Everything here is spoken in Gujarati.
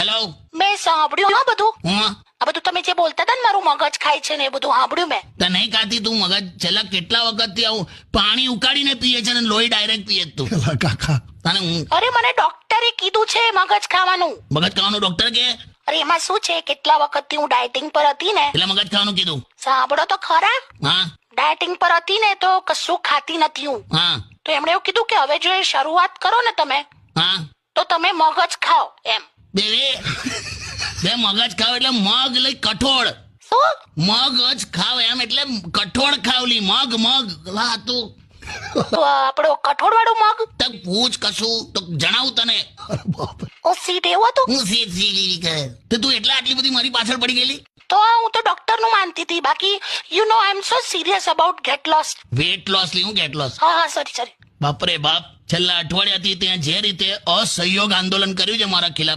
હેલો. મેં સાંભળ્યું આ બધું. હા, આ બધું તમે જે બોલતા હતા ને મારું મગજ ખાય છે ને એ બધું સાંભળ્યું મેં. તને નહીં ખાતી તું મગજ? છેલ્લા કેટલા વખતથી આવું પાણી ઉકાળીને પીએ છે ને લોહી ડાયરેક્ટ પીએ તું. એલા કાકા, તને હું અરે મને ડોક્ટરે કીધું છે મગજ ખાવાનું. મગજ ખાવાનું ડોક્ટર કે? અરે એમાં શું છે, કેટલા વખતથી હું ડાયટિંગ પર હતી ને. એટલે મગજ ખાવાનું કીધું? સાંભળો તો ખરા. હા ડાયટિંગ પર હતી ને તો કશું ખાતી નથી હું. હા તો એમણે એવું કીધું કે હવે જો એ શરૂઆત કરો ને તમે હા. તો તમે મગજ ખાઓ એમ. બે મગજ ખાવ એટલે મગ લઈ કઠોળ. શું? મગજ ખાવ એમ એટલે કઠોળ ખાવલી. મગ વાહ તું તો આપણો કઠોળ વાળું મગ. તક પૂછ કશું તો જણાવું તને. અરે બાપ રે. ઓ સીટ એવો હતું. હું સી કહે તો તું એટલે આટલી બધી મારી પાછળ પડી ગયેલી? તો હું તો ડોક્ટર નું માનતી હતી, બાકી you know I am so serious about get lost. Weight loss લી હું ગેટ લોસ? હા સોરી. બાપરે બાપ, છેલ્લા અઠવાડિયાથી ત્યાં જે રીતે અસહયોગ આંદોલન કર્યું છે મારા ખિલાફ